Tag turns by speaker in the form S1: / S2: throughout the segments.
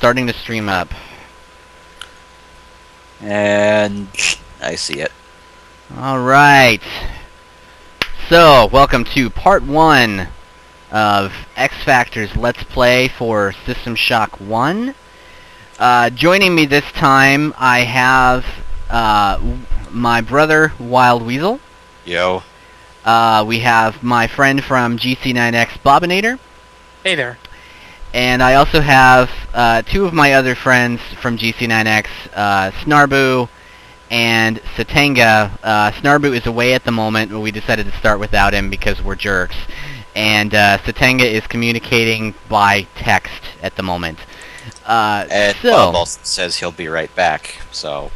S1: starting to stream up.
S2: And I see it.
S1: Alright. So, welcome to part 1 of EksFaktr's Let's Play for System Shock 1. Joining me this time, I have my brother, Wild Weasel.
S2: Yo.
S1: We have my friend from GC9X, Bobinator.
S3: Hey there.
S1: And I also have two of my other friends from GC9X, Snarbu and Satanga. Snarbu is away at the moment, but we decided to start without him because we're jerks. And Satanga is communicating by text at the moment.
S2: And
S1: so,
S2: Bob also says he'll be right back, so...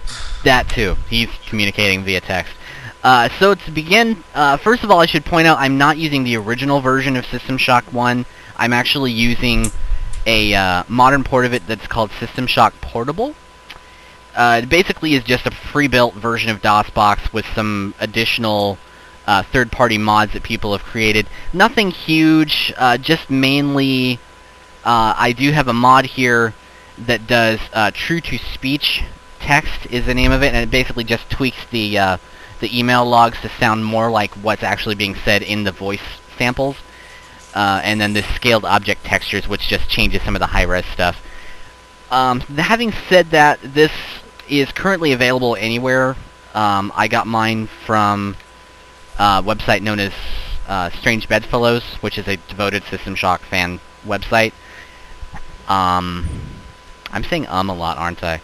S1: That too. He's communicating via text. So to begin, first of all I should point out I'm not using the original version of System Shock 1. I'm actually using a modern port of it that's called System Shock Portable. It basically is just a pre-built version of DOSBox with some additional third-party mods that people have created. Nothing huge, just mainly I do have a mod here that does true-to-speech text is the name of it, and it basically just tweaks the email logs to sound more like what's actually being said in the voice samples. And then the scaled object textures, which just changes some of the high-res stuff. Having said that, this is currently available anywhere. I got mine from a website known as Strange Bedfellows, which is a devoted System Shock fan website. I'm saying a lot, aren't I?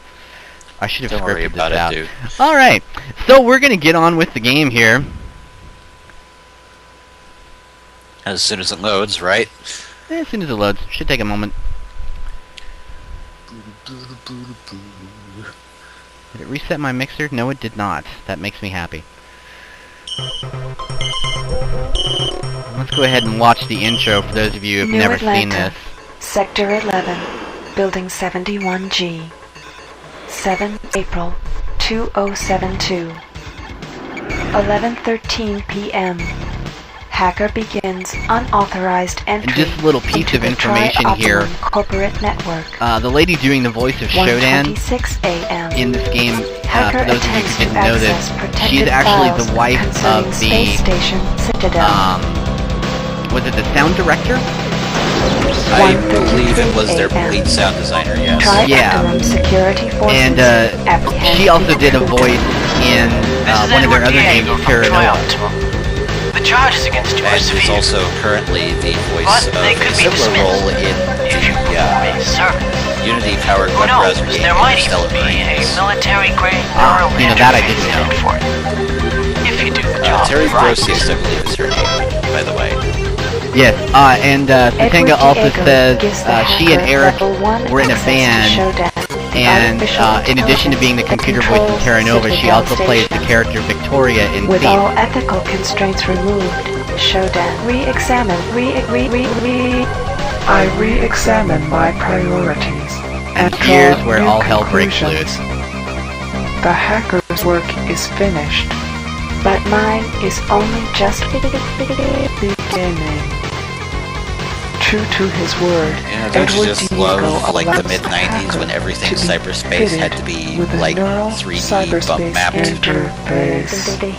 S1: I should have scripted this out. Dude. Alright, so we're gonna get on with the game here.
S2: As soon as it loads, right?
S1: As soon as it loads. Should take a moment. Did it reset my mixer? No, it did not. That makes me happy. Let's go ahead and watch the intro for those of you who've never seen this.
S4: Sector 11, Building 71G. 7 April 2072. 11:13 p.m. Hacker begins unauthorized entry.
S1: And just a little piece of information here.
S4: Corporate network.
S1: The lady doing the voice of Shodan in this game, for those of you who didn't know this, she's actually the wife of the was it the sound director?
S2: I believe it was their lead sound designer, yes.
S1: Yeah. And she also did a voice in one of their other games, Terra Nova.
S3: The charges against you are severe.
S2: And is also currently the voice of a similar role in the Unity-powered web browser game
S3: there might even be a military-grade neural
S1: that I didn't know.
S3: for it. If you do the job
S2: Terry
S3: right.
S2: Brosius, I believe, is her name, by the way.
S1: Yes, and Satanga also says she and Eric were in a band, and in addition to being the computer voice in Terra Nova, she also plays the character Victoria in
S4: With
S1: Thief.
S4: all ethical constraints removed, Shodan re-examine,
S5: I re-examine my priorities and
S1: here's
S5: draw
S1: where
S5: new
S1: all hell breaks
S5: conclusions.
S1: loose.
S5: The hacker's work is finished.
S4: but mine is only just
S5: Beginning. True to his word,
S2: Yeah, don't you
S5: Edward
S2: just
S5: Diego
S2: love, like, the
S5: allows
S2: mid-90s when
S5: hacker
S2: everything
S5: to be
S2: cyberspace had to
S5: fitted
S2: be,
S5: with a
S2: like,
S5: neural
S2: 3D
S5: cyberspace
S2: bump mapped?
S5: interface. The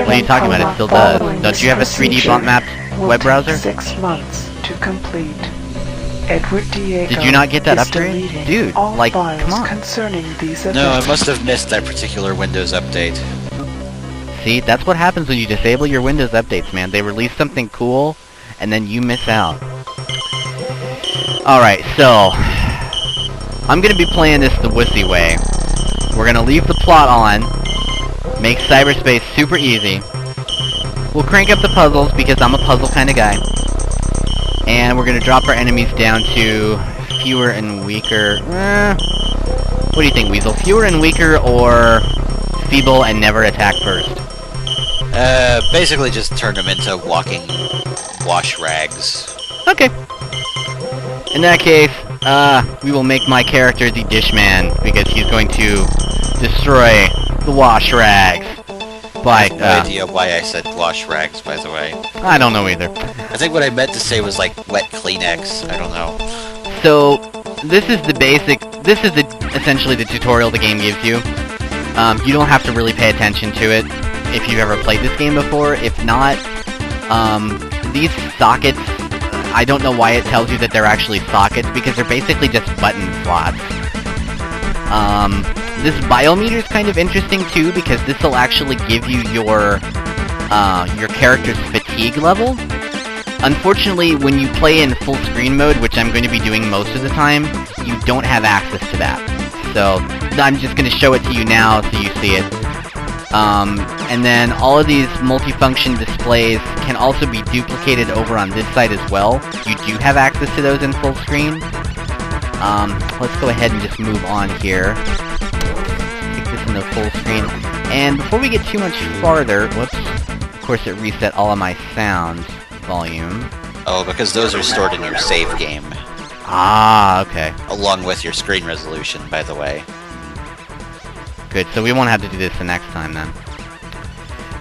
S1: What are you talking about? It still does. Don't you have a 3D bump mapped web browser?
S5: 6 months to complete. Edward Diego
S1: Did you not get that
S5: is
S1: upgrade?
S5: deleting
S1: Dude,
S5: all
S1: like,
S5: files
S1: come on.
S5: concerning these
S2: No,
S5: events.
S2: I must have missed that particular Windows update.
S1: See, that's what happens when you disable your Windows updates, man. They release something cool, and then you miss out. Alright, so I'm gonna be playing this the wussy way. We're gonna leave the plot on, make cyberspace super easy. We'll crank up the puzzles because I'm a puzzle kind of guy. And we're gonna drop our enemies down to fewer and weaker. What do you think, Weasel? Fewer and weaker, or feeble and never attack first?
S2: Basically just turn them into walking wash rags.
S1: Okay. In that case, we will make my character the Dishman, because he's going to destroy the wash rags. By,
S2: I have no idea why I said wash rags, by the way.
S1: I don't know either.
S2: I think what I meant to say was, like, wet Kleenex. I don't know.
S1: So, this is the basic, this is essentially the tutorial the game gives you. You don't have to really pay attention to it if you've ever played this game before. If not, these sockets, I don't know why it tells you that they're actually sockets, because they're basically just button slots. This biometer is kind of interesting too, because this will actually give you your character's fatigue level. Unfortunately, when you play in full screen mode, which I'm going to be doing most of the time, you don't have access to that. So, I'm just going to show it to you now so you see it. And then all of these multifunction displays can also be duplicated over on this side as well. You do have access to those in full screen. Let's go ahead and just move on here. Take this into full screen. And before we get too much farther, whoops, of course it reset all of my sound volume.
S2: Oh, because those are stored in your save game.
S1: Ah, okay.
S2: Along with your screen resolution, by the way.
S1: Good, so we won't have to do this the next time then.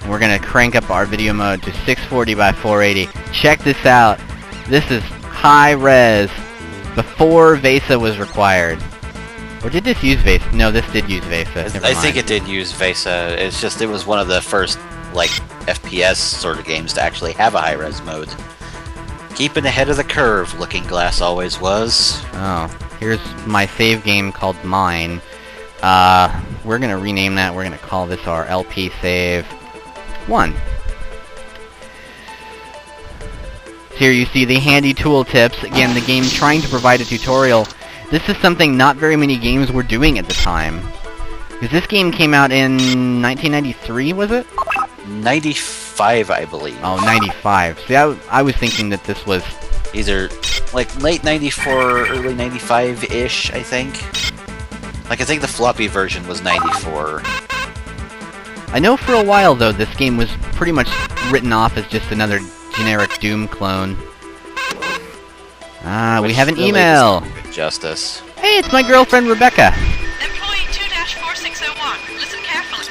S1: And we're gonna crank up our video mode to 640 by 480. Check this out. This is high res. Before VESA was required. Or did this use VESA? No, this did use VESA.
S2: I think it did use VESA. It's just, it was one of the first, like, FPS sort of games to actually have a high-res mode. Keeping ahead of the curve, Looking Glass always was.
S1: Oh, here's my save game called Mine. We're gonna rename that. We're gonna call this our LP Save 1. Here you see the handy tooltips. Again, the game trying to provide a tutorial. This is something not very many games were doing at the time. Because this game came out in 1993, was it?
S2: 95, I believe.
S1: Oh, 95. See, I was thinking that this was...
S2: Either, like, late 94, early 95-ish, I think. Like, I think the floppy version was 94.
S1: I know for a while, though, this game was pretty much written off as just another generic Doom clone. Ah, we have an
S2: really
S1: email!
S2: doesn't do it justice.
S1: Hey, it's my girlfriend, Rebecca!
S6: Employee 2-4601, listen carefully.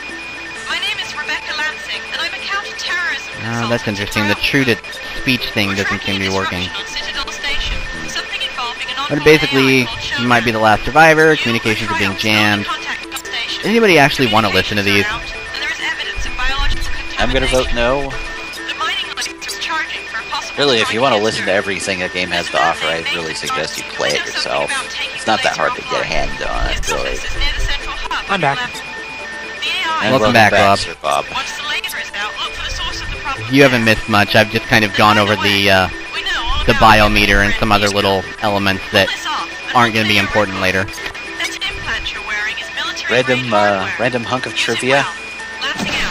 S6: My name is Rebecca Lansing, and I'm a counter-terrorism
S1: Ah, that's interesting. The true-to-speech thing doesn't seem to be working. But basically, you might be the last survivor, communications are being jammed. Does anybody actually want to listen to these?
S2: I'm gonna vote no. Really, if you want to listen to everything a game has to offer, I really suggest you play it yourself. It's not that hard to get a hand on it, really.
S3: I'm back.
S2: And
S1: Welcome back, Bob.
S2: Sir Bob.
S1: You haven't missed much. I've just kind of gone over the biometer and some other little elements that aren't going to be important later.
S2: Random hunk of trivia.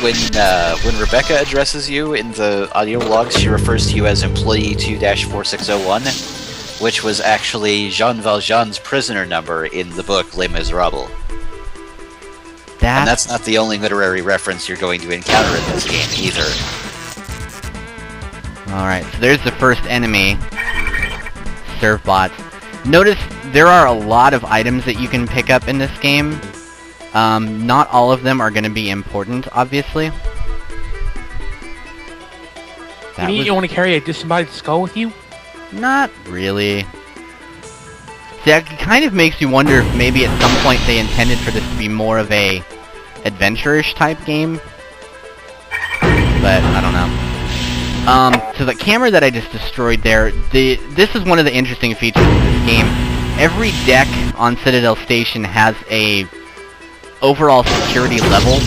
S2: When Rebecca addresses you in the audio logs, she refers to you as Employee 2-4601, which was actually Jean Valjean's prisoner number in the book Les Miserables. And that's not the only literary reference you're going to encounter in this game, either.
S1: Alright, so there's the first enemy. Serve bots. Notice there are a lot of items that you can pick up in this game. Not all of them are going to be important, obviously.
S3: You mean you want to carry a disembodied skull with you?
S1: Not really. See, that kind of makes you wonder if maybe at some point they intended for this to be more of a adventure-ish type game. But, I don't know. So the camera that I just destroyed there, this is one of the interesting features of this game. Every deck on Citadel Station has a overall security level.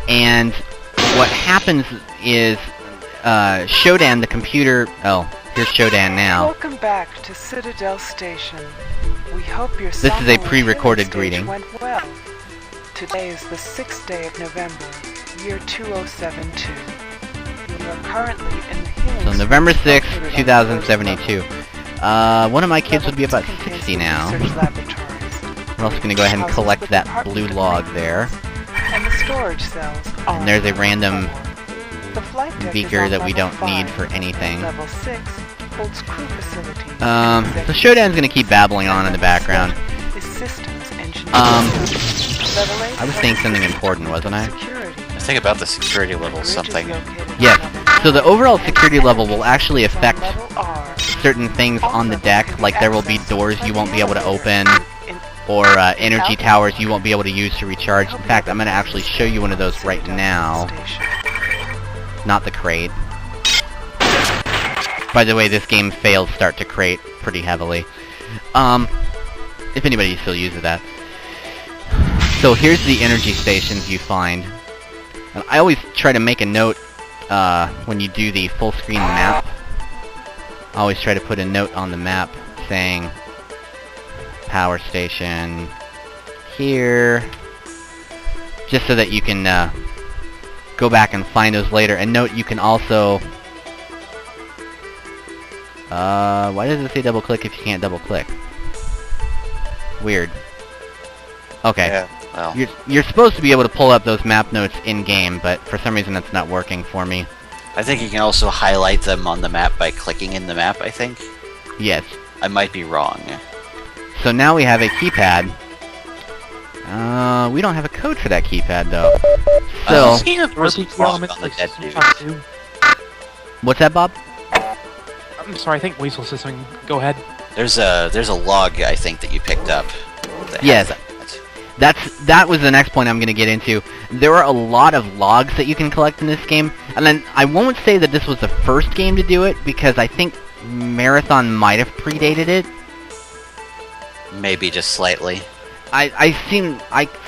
S1: And what happens is, Shodan, the computer... Oh, here's Shodan now.
S5: Welcome back to Citadel Station. We hope your
S1: This is a pre-recorded greeting.
S5: went well. Today is the 6th day of November, year 2072. You are currently in the healing...
S1: So November 6th, 2072. One of my kids would be about 60 now. We're also going to go ahead and collect that blue log there.
S5: And the storage cells are
S1: And there's a random
S5: the flight deck
S1: beaker
S5: is on
S1: that we
S5: level
S1: don't need
S5: 5.
S1: for anything.
S5: Level 6 holds crew facilities.
S1: So Shodan's going to keep babbling on in the background.
S5: Is systems engineering.
S1: I was saying something important, wasn't I?
S2: I think about the security level something.
S1: Yes. So the overall security level will actually affect certain things on the deck, like there will be doors you won't be able to open, or energy towers you won't be able to use to recharge. In fact, I'm going to actually show you one of those right now. Not the crate. By the way, this game fails start to crate pretty heavily. If anybody still uses that. So here's the energy stations you find. And I always try to make a note when you do the full screen map. I always try to put a note on the map saying power station here, just so that you can go back and find those later. And note you can also why does it say double click if you can't double click? Weird. Okay.
S2: Yeah, well.
S1: You're supposed to be able to pull up those map notes in game, but for some reason it's not working for me.
S2: I think you can also highlight them on the map by clicking in the map, I think.
S1: Yes.
S2: I might be wrong.
S1: So now we have a keypad. We don't have a code for that keypad though. So
S3: Speaking of RPG elements
S2: on the
S3: like
S2: dead
S3: System
S2: dude.
S3: Shock 2,
S1: what's that, Bob?
S3: I'm sorry, I think Weasel said something. Go ahead.
S2: There's a log, I think, that you picked up. That
S1: Yes.
S2: has that.
S1: That was the next point I'm going to get into. There are a lot of logs that you can collect in this game, and then I won't say that this was the first game to do it, because I think Marathon might have predated it.
S2: Maybe just slightly.
S1: I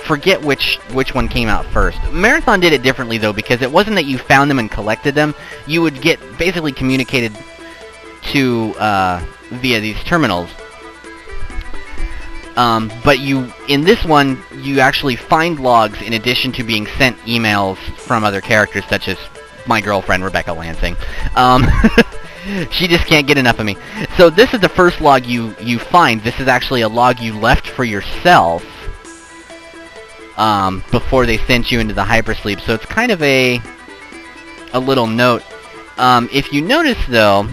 S1: forget which one came out first. Marathon did it differently though, because it wasn't that you found them and collected them. You would get basically communicated to via these terminals. But in this one, you actually find logs in addition to being sent emails from other characters, such as my girlfriend, Rebecca Lansing. She just can't get enough of me. So this is the first log you find. This is actually a log you left for yourself before they sent you into the hypersleep. So it's kind of a little note. If you notice, though,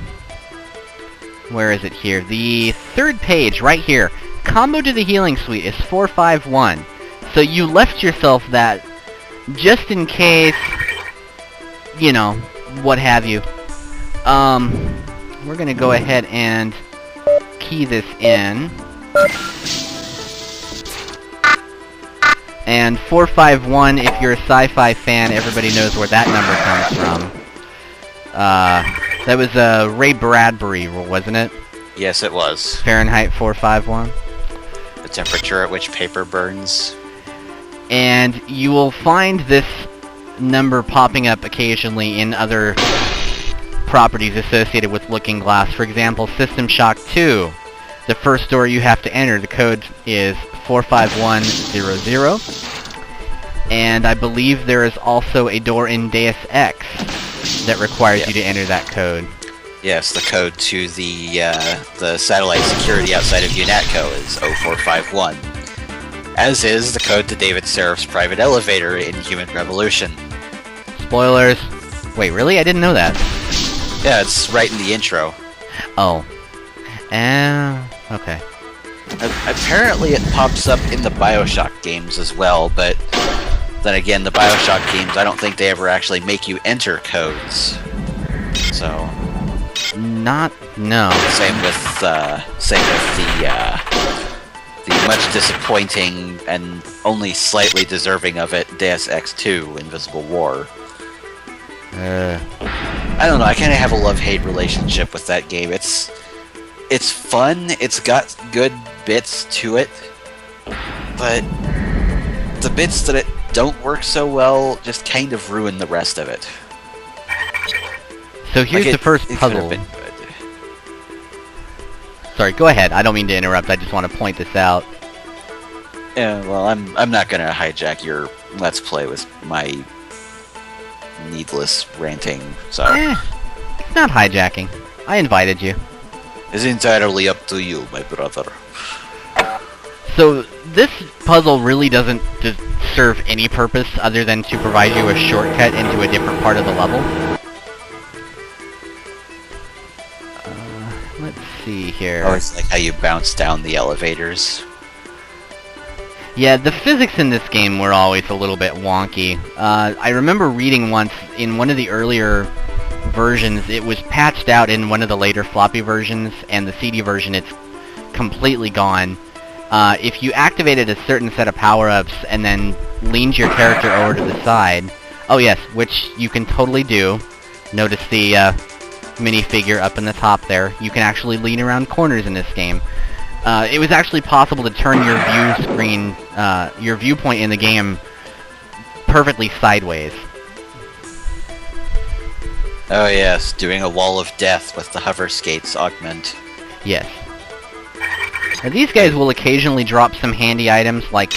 S1: where is it here? The third page, right here. Combo to the healing suite is 451. So you left yourself that just in case, you know, what have you. We're gonna go ahead and key this in. And 451, if you're a sci-fi fan, everybody knows where that number comes from. That was Ray Bradbury, wasn't it?
S2: Yes, it was.
S1: Fahrenheit 451.
S2: The temperature at which paper burns.
S1: And you will find this number popping up occasionally in other properties associated with Looking Glass. For example, System Shock 2. The first door you have to enter, the code is 45100. And I believe there is also a door in Deus Ex that requires you to enter that code.
S2: Yes, the code to the satellite security outside of UNATCO is 0451. As is the code to David Seraph's private elevator in Human Revolution.
S1: Spoilers. Wait, really? I didn't know that.
S2: Yeah, it's right in the intro.
S1: Oh. Okay.
S2: Apparently it pops up in the BioShock games as well, but then again, the BioShock games, I don't think they ever actually make you enter codes. So...
S1: No.
S2: Same with the much disappointing and only slightly deserving of it Deus Ex 2 Invisible War. I don't know, I kind of have a love-hate relationship with that game. It's fun, it's got good bits to it, but the bits that it don't work so well just kind of ruin the rest of it.
S1: So here's the first puzzle. Sorry, go ahead. I don't mean to interrupt. I just want to point this out.
S2: Yeah, well, I'm not gonna hijack your Let's Play with my needless ranting, so...
S1: It's not hijacking. I invited you.
S2: It's entirely up to you, my brother.
S1: So, this puzzle really doesn't serve any purpose other than to provide you a shortcut into a different part of the level. Let's see here.
S2: Oh, it's like how you bounce down the elevators.
S1: Yeah, the physics in this game were always a little bit wonky. I remember reading once in one of the earlier versions, it was patched out in one of the later floppy versions, and the CD version, it's completely gone. If you activated a certain set of power-ups and then leaned your character over to the side, oh yes, which you can totally do. Notice the minifigure up in the top there. You can actually lean around corners in this game. It was actually possible to turn your view screen, your viewpoint in the game perfectly sideways.
S2: Oh yes, doing a wall of death with the hover skates augment.
S1: Yes. Now, these guys will occasionally drop some handy items like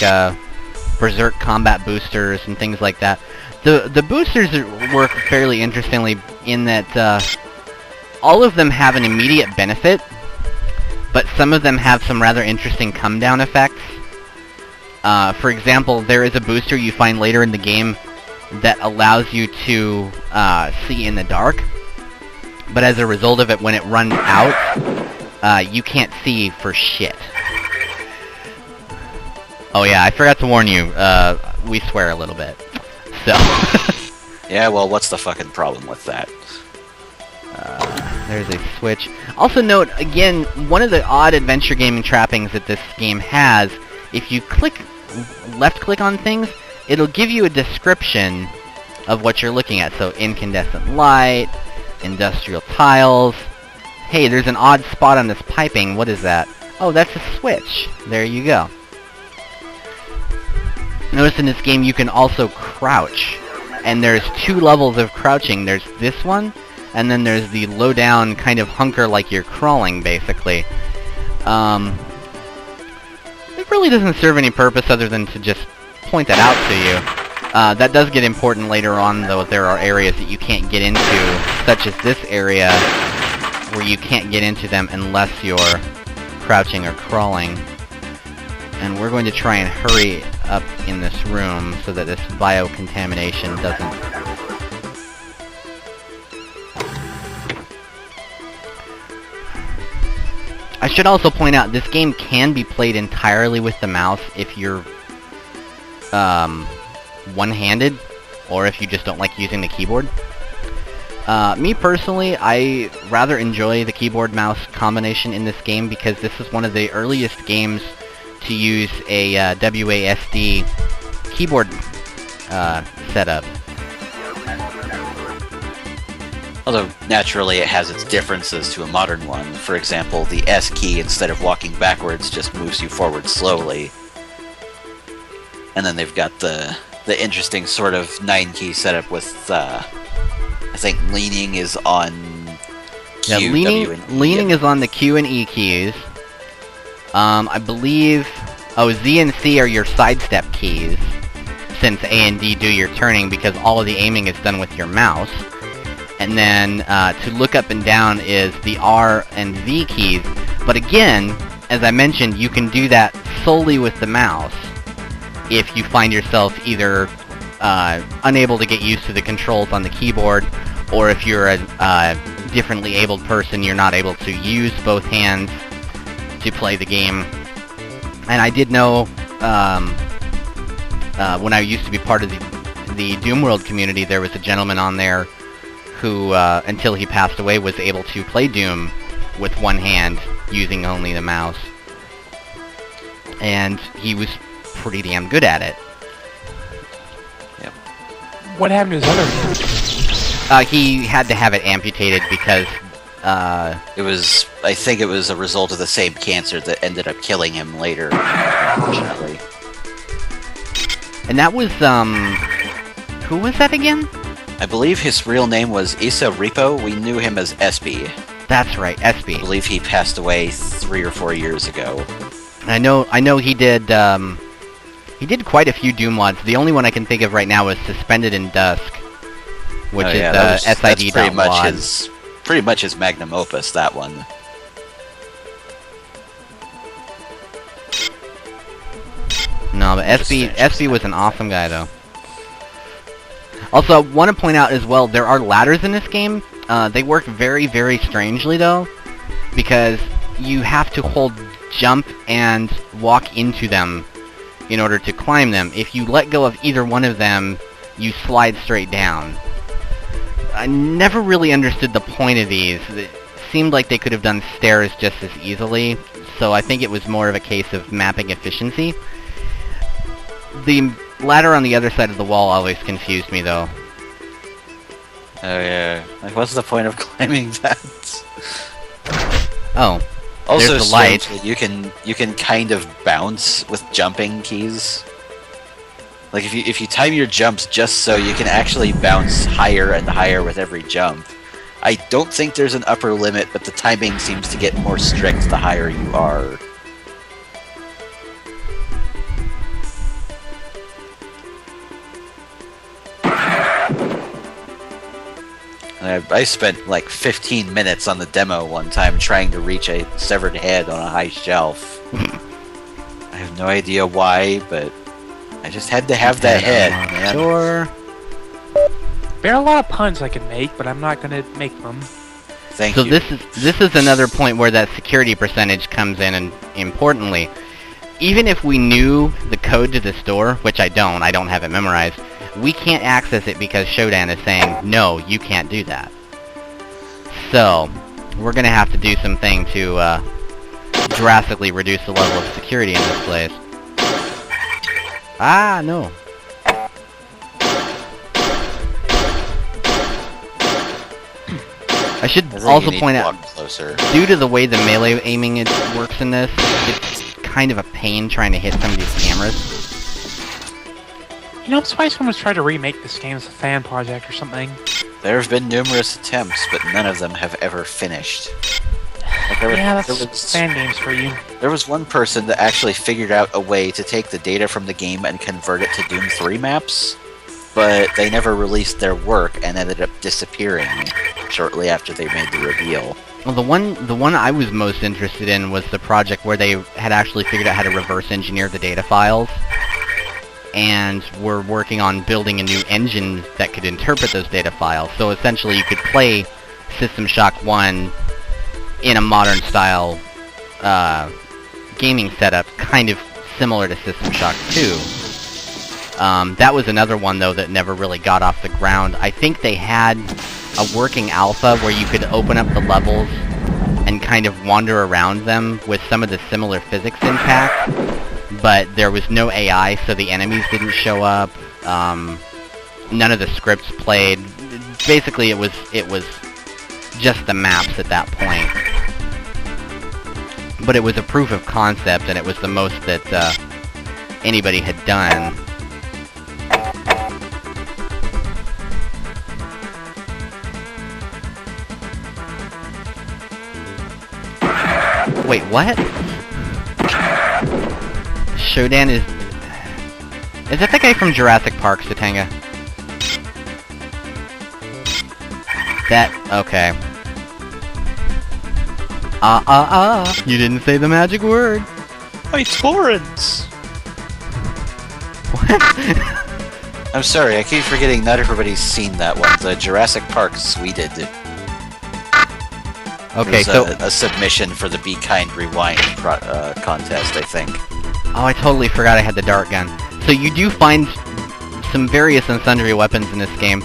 S1: Berserk combat boosters and things like that. The boosters work fairly interestingly in that all of them have an immediate benefit, but some of them have some rather interesting come-down effects. For example, there is a booster you find later in the game that allows you to see in the dark, but as a result of it, when it runs out, you can't see for shit. Oh yeah, I forgot to warn you, we swear a little bit. So...
S2: Yeah, well, what's the fucking problem with that?
S1: There's a switch. Also note, again, one of the odd adventure gaming trappings that this game has, if you left-click on things, it'll give you a description of what you're looking at. So, incandescent light, industrial tiles. Hey, there's an odd spot on this piping. What is that? Oh, that's a switch. There you go. Notice in this game you can also crouch. And there's two levels of crouching. There's this one, and then there's the low-down kind of hunker like you're crawling, basically. It really doesn't serve any purpose other than to just point that out to you. That does get important later on, though. There are areas that you can't get into, such as this area, where you can't get into them unless you're crouching or crawling. And we're going to try and hurry up in this room so that this biocontamination doesn't... I should also point out, this game can be played entirely with the mouse if you're one-handed, or if you just don't like using the keyboard. Me personally, I rather enjoy the keyboard-mouse combination in this game because this is one of the earliest games to use a WASD keyboard setup.
S2: Although, naturally, it has its differences to a modern one. For example, the S key, instead of walking backwards, just moves you forward slowly. And then they've got the interesting sort of 9-key setup with, I think leaning is on Q,
S1: yeah,
S2: W, and E.
S1: leaning is on the Q and E keys. I believe... Oh, Z and C are your sidestep keys, since A and D do your turning, because all of the aiming is done with your mouse. And then, to look up and down is the R and V keys. But again, as I mentioned, you can do that solely with the mouse if you find yourself either unable to get used to the controls on the keyboard, or if you're a differently abled person, you're not able to use both hands to play the game. And I did know, when I used to be part of the Doom World community, there was a gentleman on there who, until he passed away, was able to play Doom with one hand, using only the mouse. And he was pretty damn good at it.
S2: Yep.
S3: What happened to his other hand?
S1: He had to have it amputated because,
S2: It was, I think it was a result of the same cancer that ended up killing him later, unfortunately.
S1: And that was, who was that again?
S2: I believe his real name was Issa Repo. We knew him as SB.
S1: That's right,
S2: I
S1: SB.
S2: believe he passed away 3 or 4 years ago.
S1: I know he did quite a few Doom mods. The only one I can think of right now is Suspended in Dusk, which is
S2: that's
S1: SID.mod.
S2: pretty much his magnum opus, that one.
S1: No, but SB was an awesome guy, though. Also, I want to point out as well, there are ladders in this game. They work very, very strangely, though, because you have to hold jump and walk into them in order to climb them. If you let go of either one of them, you slide straight down. I never really understood the point of these. It seemed like they could have done stairs just as easily, so I think it was more of a case of mapping efficiency. The ladder on the other side of the wall always confused me, though.
S2: Oh yeah. Like, what's the point of climbing that?
S1: Oh.
S2: Also,
S1: There's the light.
S2: strangely, you can kind of bounce with jumping keys. Like if you time your jumps just so you can actually bounce higher and higher with every jump. I don't think there's an upper limit, but the timing seems to get more strict the higher you are. I spent like 15 minutes on the demo one time trying to reach a severed head on a high shelf. I have no idea why, but I just had to have that head, man.
S1: Sure.
S3: There are a lot of puns I could make, but I'm not gonna make them.
S2: Thank
S1: So
S2: you.
S1: this is another point where that security percentage comes in, and importantly, even if we knew the code to this door, which I don't have it memorized, we can't access it because Shodan is saying, no, you can't do that. So, we're gonna have to do something to drastically reduce the level of security in this place. Ah, no. I should
S2: I think
S1: also
S2: you need
S1: point
S2: to
S1: out,
S2: walk closer.
S1: due to the way the melee aiming works in this, it's kind of a pain trying to hit some of these cameras.
S3: You know, I'm surprised someone's tried to remake this game as a fan project or something.
S2: There have been numerous attempts, but none of them have ever finished. Like,
S3: Yeah, that's fan games for you.
S2: There was one person that actually figured out a way to take the data from the game and convert it to Doom 3 maps, but they never released their work and ended up disappearing shortly after they made the reveal.
S1: Well, the one I was most interested in was the project where they had actually figured out how to reverse engineer the data files, and were working on building a new engine that could interpret those data files. So essentially you could play System Shock 1 in a modern style gaming setup, kind of similar to System Shock 2. That was another one, though, that never really got off the ground. I think they had a working alpha where you could open up the levels and kind of wander around them with some of the similar physics intact, but there was no AI, so the enemies didn't show up. None of the scripts played. Basically, it was just the maps at that point. But it was a proof of concept, and it was the most that anybody had done. Wait, what? Shodan is... Is that the guy from Jurassic Park, Satanga? That... okay. You didn't say the magic word!
S2: My torrents!
S1: What?
S2: I'm sorry, I keep forgetting not everybody's seen that one. The Jurassic Park Sweded.
S1: Okay,
S2: There's
S1: so...
S2: a submission for the Be Kind Rewind contest, I think.
S1: Oh, I totally forgot I had the dart gun. So you do find some various and sundry weapons in this game.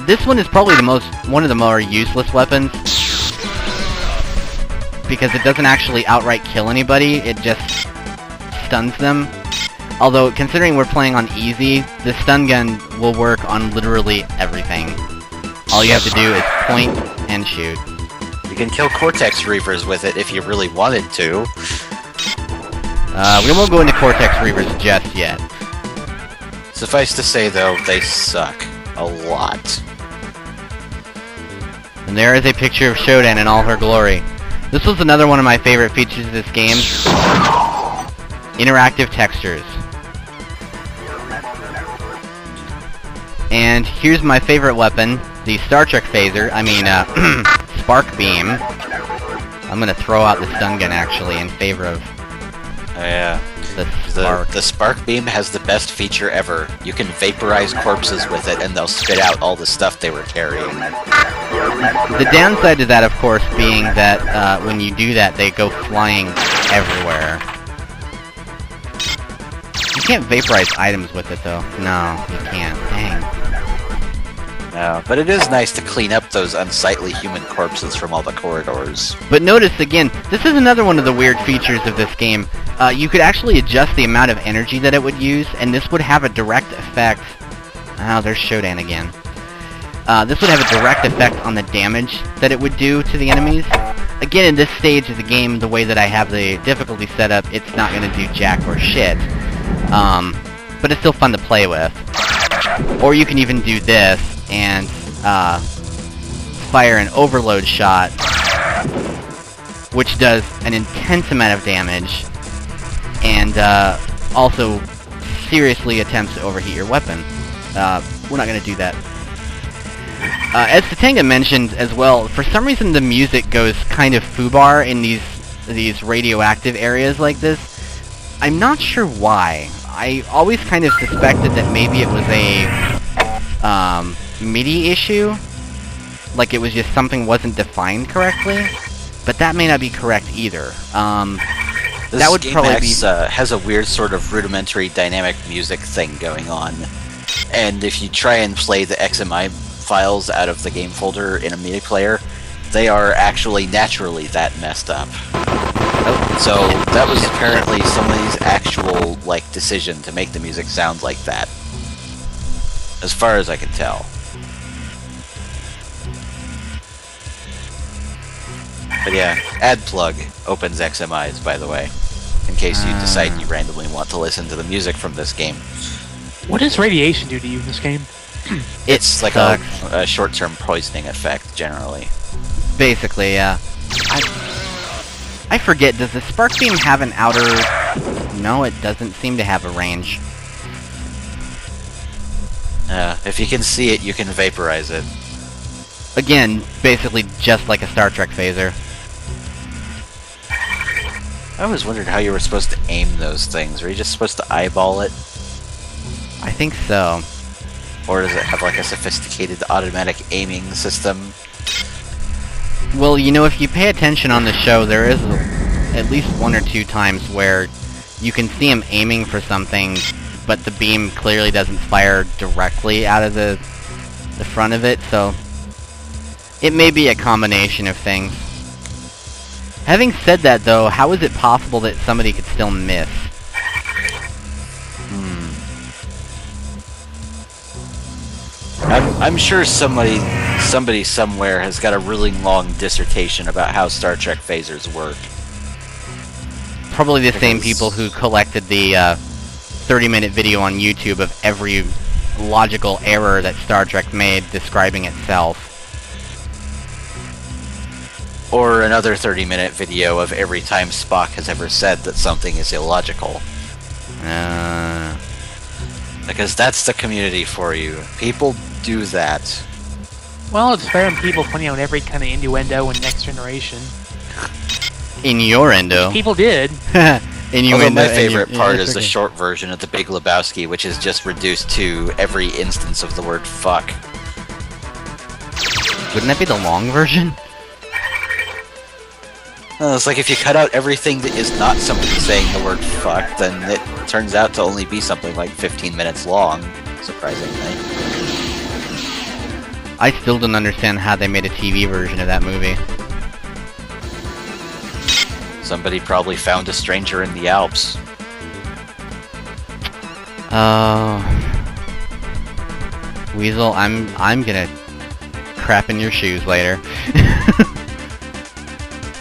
S1: This one is probably one of the more useless weapons, because it doesn't actually outright kill anybody, it just stuns them. Although, considering we're playing on easy, the stun gun will work on literally everything. All you have to do is point and shoot.
S2: You can kill Cortex Reavers with it if you really wanted to.
S1: We won't go into Cortex Reavers just yet.
S2: Suffice to say, though, they suck. A lot.
S1: And there is a picture of Shodan in all her glory. This was another one of my favorite features of this game. Interactive textures. And here's my favorite weapon, the Star Trek phaser, Spark Beam. I'm gonna throw out the stun gun, actually, in favor of the Spark.
S2: The Spark Beam has the best feature ever. You can vaporize corpses with it, and they'll spit out all the stuff they were carrying.
S1: The downside to that, of course, being that when you do that, they go flying everywhere. You can't vaporize items with it, though. No, you can't. Dang.
S2: But it is nice to clean up those unsightly human corpses from all the corridors.
S1: But notice, again, this is another one of the weird features of this game. You could actually adjust the amount of energy that it would use, and this would have a direct effect... Oh, there's Shodan again. This would have a direct effect on the damage that it would do to the enemies. Again, in this stage of the game, the way that I have the difficulty set up, it's not going to do jack or shit. But it's still fun to play with. Or you can even do this, and fire an overload shot, which does an intense amount of damage, and also seriously attempts to overheat your weapon. We're not going to do that. As Tatanga mentioned as well, for some reason the music goes kind of foobar in these radioactive areas like this. I'm not sure why. I always kind of suspected that maybe it was a MIDI issue, like it was just something wasn't defined correctly, but that may not be correct either. That would probably be...
S2: has a weird sort of rudimentary dynamic music thing going on, and if you try and play the XMI files out of the game folder in a MIDI player, they are actually naturally that messed up. So that was apparently somebody's actual decision to make the music sound like that, as far as I can tell. But yeah, AdPlug opens XMIs, by the way, in case you decide you randomly want to listen to the music from this game.
S3: What does radiation do to you in this game?
S2: It's like a short-term poisoning effect, generally.
S1: Basically, yeah. I forget, does the spark beam have an outer... No, it doesn't seem to have a range.
S2: If you can see it, you can vaporize it.
S1: Again, basically just like a Star Trek phaser.
S2: I always wondered how you were supposed to aim those things. Were you just supposed to eyeball it?
S1: I think so.
S2: Or does it have a sophisticated automatic aiming system?
S1: Well, you know, if you pay attention on the show, there is at least one or two times where you can see him aiming for something, but the beam clearly doesn't fire directly out of the front of it, so it may be a combination of things. Having said that, though, how is it possible that somebody could still miss?
S2: I'm sure somebody somewhere has got a really long dissertation about how Star Trek phasers work.
S1: Probably the same people who collected the 30-minute video on YouTube of every logical error that Star Trek made describing itself.
S2: Or another 30-minute video of every time Spock has ever said that something is illogical. Because that's the community for you. People do that.
S3: Well, it's fair in people pointing out every kind of innuendo in Next Generation.
S1: Innuendo?
S3: People did.
S1: Innuendo.
S2: Although my favorite part is the short version of The Big Lebowski, which is just reduced to every instance of the word fuck.
S1: Wouldn't that be the long version?
S2: It's like if you cut out everything that is not somebody saying the word fuck, then it turns out to only be something like 15 minutes long, surprisingly.
S1: I still don't understand how they made a TV version of that movie.
S2: Somebody probably found a stranger in the Alps.
S1: Weasel, I'm gonna crap in your shoes later.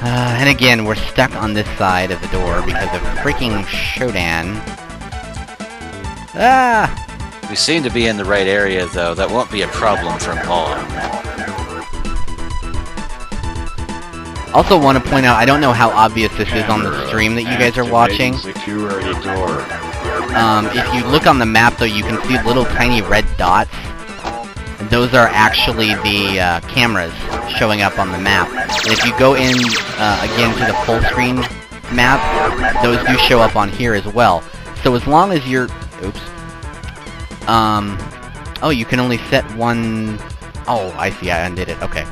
S1: And again, we're stuck on this side of the door because of freaking Shodan. Ah!
S2: We seem to be in the right area, though. That won't be a problem for long.
S1: Also want to point out, I don't know how obvious this is on the stream that you guys are watching.
S7: Security door.
S1: If you look on the map, though, you can see little tiny red dots. Those are actually the cameras showing up on the map. And if you go in, again, to the full screen map, those do show up on here as well. So as long as you're... Oops. Oh, you can only set one... Oh, I see, I undid it. Okay.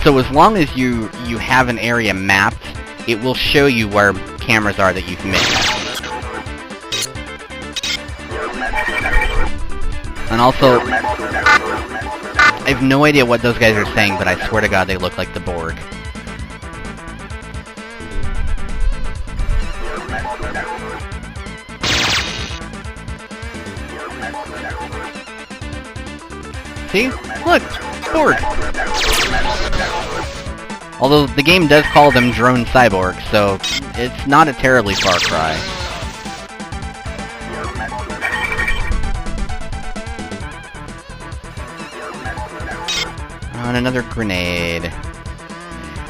S1: So as long as you have an area mapped, it will show you where cameras are that you've missed. And also, I have no idea what those guys are saying, but I swear to God they look like the Borg. See? Look! Borg! Although the game does call them drone cyborgs, so it's not a terribly far cry. And another grenade.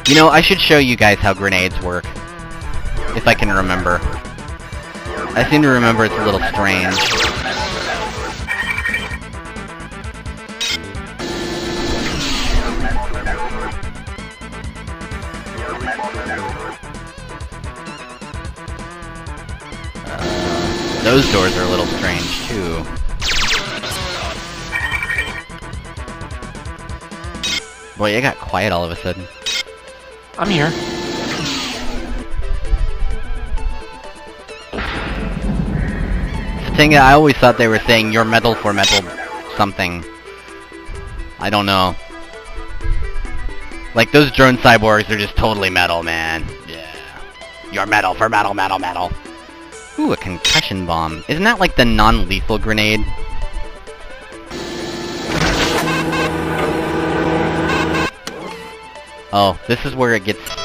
S1: You know, I should show you guys how grenades work. If I can remember. I seem to remember it's a little strange. Those doors are a little strange, too. Boy, it got quiet all of a sudden.
S3: I'm here.
S1: The thing I always thought they were saying, you're metal for metal something. I don't know. Like, those drone cyborgs are just totally metal, man. Yeah. You're metal for metal, metal, metal. Ooh, a concussion bomb. Isn't that like the non-lethal grenade? Oh, this is where it gets...
S6: They're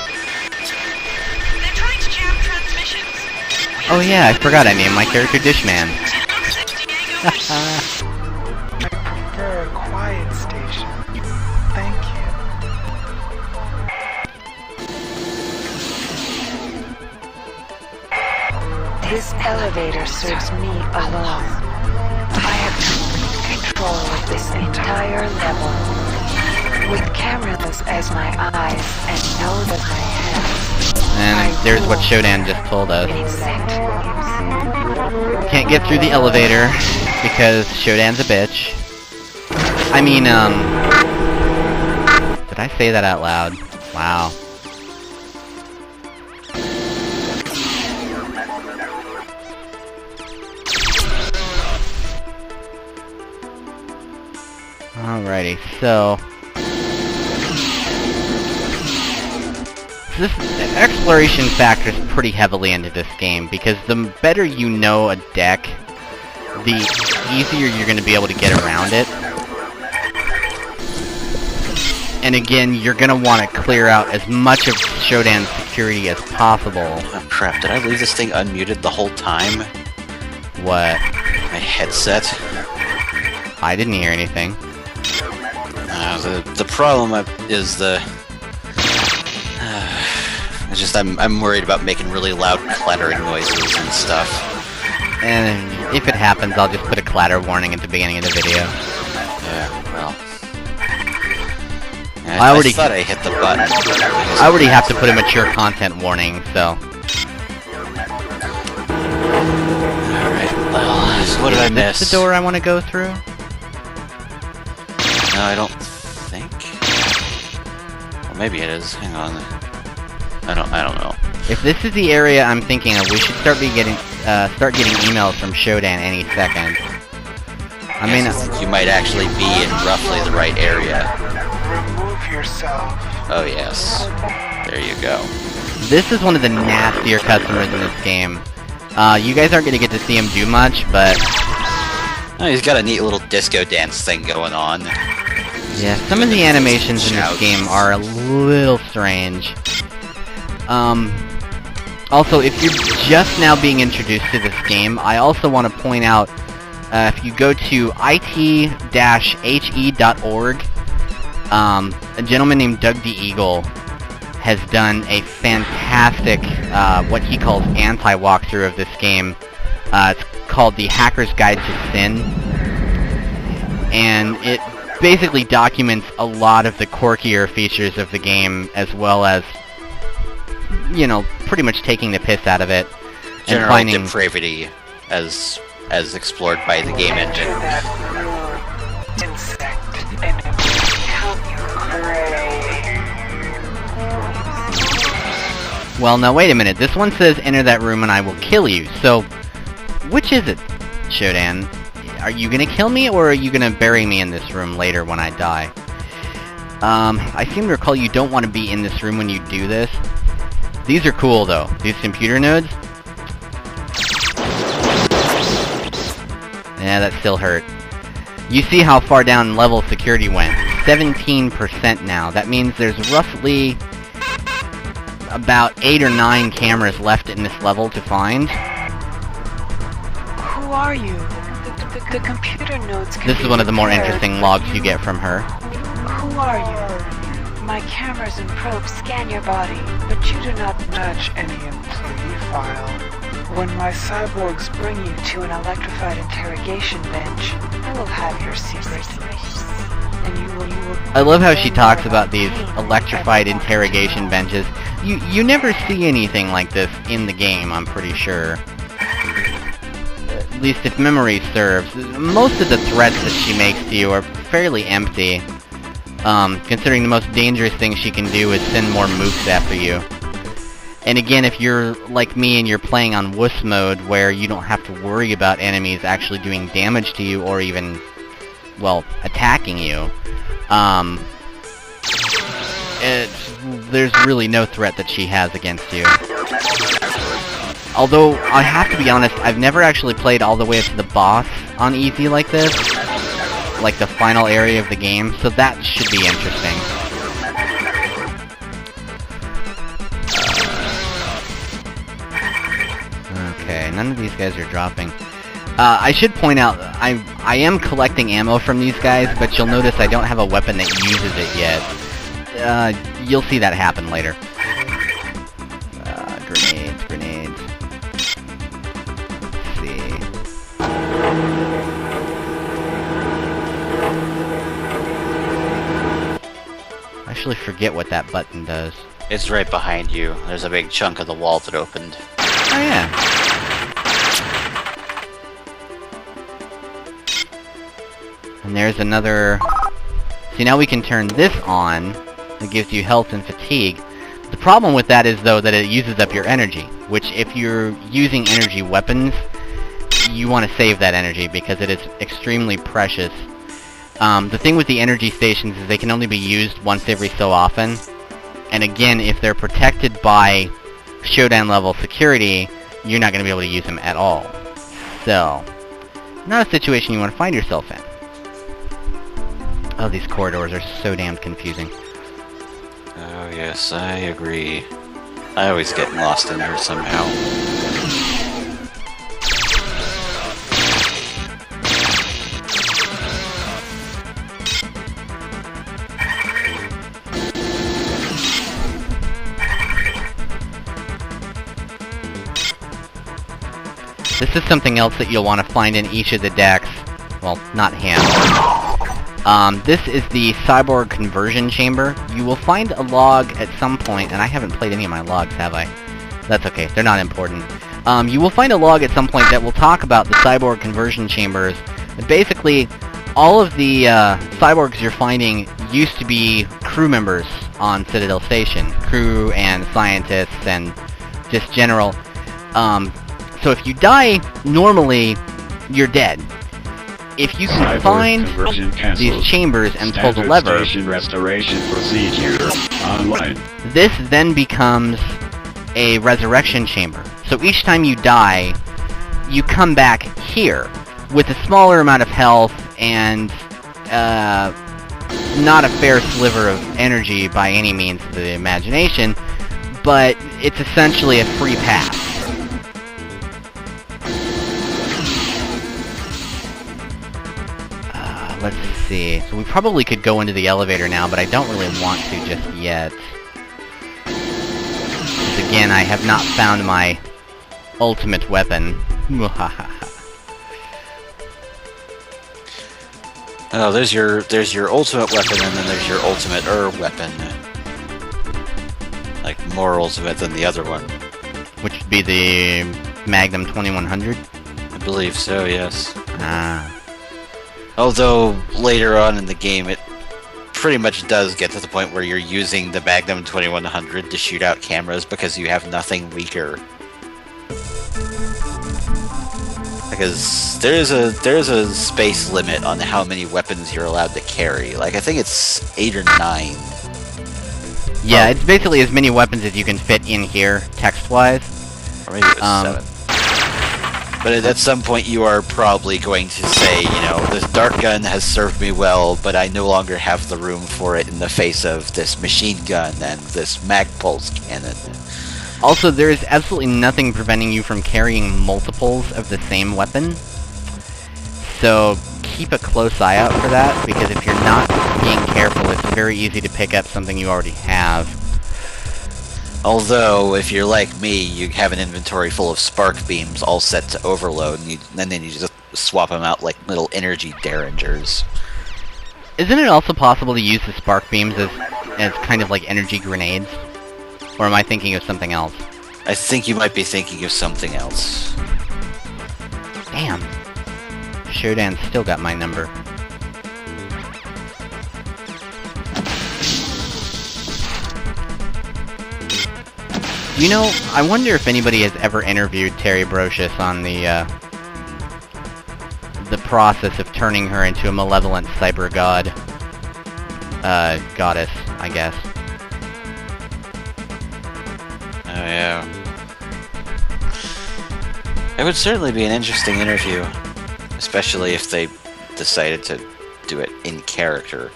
S6: trying to jam transmissions.
S1: Oh yeah, I forgot I named my character Dishman.
S5: I prefer a quiet station. Thank you.
S4: This elevator serves me alone. I have complete control of this entire level. With cameras as my eyes and nose as my hands.
S1: And there's what Shodan just told us.
S4: Insect.
S1: Can't get through the elevator because Shodan's a bitch. I mean, did I say that out loud? Wow. Alrighty, so... This exploration factors pretty heavily into this game, because the better you know a deck, the easier you're going to be able to get around it. And again, you're going to want to clear out as much of Shodan's security as possible.
S2: Oh crap, did I leave this thing unmuted the whole time?
S1: What?
S2: My headset?
S1: I didn't hear anything.
S2: The problem is the... it's just I'm worried about making really loud clattering noises and stuff.
S1: And if it happens, I'll just put a clatter warning at the beginning of the video.
S2: Yeah, well...
S1: I already
S2: thought I hit the button.
S1: I already have to put a mature content warning, so...
S2: Alright, well, so what did I miss?
S1: Is this the door I want to go through?
S2: No, I don't think... Well, maybe it is. Hang on. I don't know.
S1: If this is the area I'm thinking of, we should start getting emails from Shodan any second. I mean,
S2: you might actually be in roughly the right area.
S5: Remove yourself.
S2: Oh yes. There you go.
S1: this is one of the nastier customers in this game. You guys aren't gonna get to see him do much, but...
S2: Oh, he's got a neat little disco dance thing going on.
S1: Yeah, some of the animations in this game are a little strange. Also, if you're just now being introduced to this game, I also want to point out, if you go to it-he.org, a gentleman named Doug the Eagle has done a fantastic, what he calls anti-walkthrough of this game. It's called The Hacker's Guide to Sin, and it basically documents a lot of the quirkier features of the game, as well as, you know, pretty much taking the piss out of it.
S2: General
S1: and finding
S2: depravity as explored by the game engine.
S1: Well, now wait a minute. This one says enter that room and I will kill you. So, which is it, Shodan? Are you gonna kill me, or are you gonna bury me in this room later when I die? I seem to recall you don't want to be in this room when you do this. These are cool, though. These computer nodes. Yeah, that still hurt. You see how far down level of security went. 17% now. That means there's roughly about 8 or 9 cameras left in this level to find.
S5: Who are you? The computer nodes can
S1: This is one of the more interesting logs you get from her.
S5: Who are you? My cameras and probes scan your body, but you do not match any employee file. When my cyborgs bring you to an electrified interrogation bench, I will have your secrets. And you will
S1: I love how she talks about these electrified interrogation benches. You never see anything like this in the game, I'm pretty sure. At least if memory serves. Most of the threats that she makes to you are fairly empty. Considering the most dangerous thing she can do is send more mooks after you. And again, if you're like me and you're playing on wuss mode, where you don't have to worry about enemies actually doing damage to you or even, well, attacking you, there's really no threat that she has against you. Although, I have to be honest, I've never actually played all the way up to the boss on easy like this. Like the final area of the game, so that should be interesting. Okay, none of these guys are dropping. I should point out, I am collecting ammo from these guys, but you'll notice I don't have a weapon that uses it yet. You'll see that happen later. Grenades. Let's see. I actually forget what that button does.
S2: It's right behind you. There's a big chunk of the wall that opened.
S1: Oh yeah. And there's another... See, now we can turn this on. It gives you health and fatigue. The problem with that is, though, that it uses up your energy. Which, if you're using energy weapons, you want to save that energy, because it is extremely precious. The thing with the energy stations is they can only be used once every so often. And again, if they're protected by showdown level security, you're not going to be able to use them at all. So, not a situation you want to find yourself in. Oh, these corridors are so damn confusing.
S2: Oh yes, I agree. I always get lost in there somehow.
S1: This is something else that you'll want to find in each of the decks. Well, not him. This is the cyborg conversion chamber. You will find a log at some point, and I haven't played any of my logs, have I? That's okay, they're not important. You will find a log at some point that will talk about the cyborg conversion chambers. But basically, all of the cyborgs you're finding used to be crew members on Citadel Station. Crew and scientists and just general. So if you die, normally, you're dead. If you can find these chambers and pull the lever,
S7: restoration procedure online.
S1: This then becomes a resurrection chamber. So each time you die, you come back here with a smaller amount of health and not a fair sliver of energy by any means of the imagination, but it's essentially a free pass. Let's see. So we probably could go into the elevator now, but I don't really want to just yet. Because again, I have not found my ultimate weapon.
S2: Oh, there's your ultimate weapon, and then there's your ultimate weapon. Like, more ultimate than the other one.
S1: Which would be the Magnum 2100?
S2: I believe so, yes.
S1: Ah.
S2: Although, later on in the game, it pretty much does get to the point where you're using the Magnum 2100 to shoot out cameras because you have nothing weaker. Because there's a space limit on how many weapons you're allowed to carry. Like, I think it's 8 or 9.
S1: Yeah, it's basically as many weapons as you can fit in here, text-wise.
S2: Or maybe it was 7. But at some point you are probably going to say, you know, this dart gun has served me well, but I no longer have the room for it in the face of this machine gun and this mag pulse cannon.
S1: Also, there is absolutely nothing preventing you from carrying multiples of the same weapon. So, keep a close eye out for that, because if you're not being careful, it's very easy to pick up something you already have.
S2: Although, if you're like me, you have an inventory full of spark beams all set to overload, and then you just swap them out like little energy derringers.
S1: Isn't it also possible to use the spark beams as kind of like energy grenades? Or am I thinking of something else?
S2: I think you might be thinking of something else.
S1: Damn. Shodan's still got my number. You know, I wonder if anybody has ever interviewed Terry Brocious on the process of turning her into a malevolent cyber god. Goddess, I guess.
S2: Oh, yeah. It would certainly be an interesting interview. Especially if they decided to do it in character.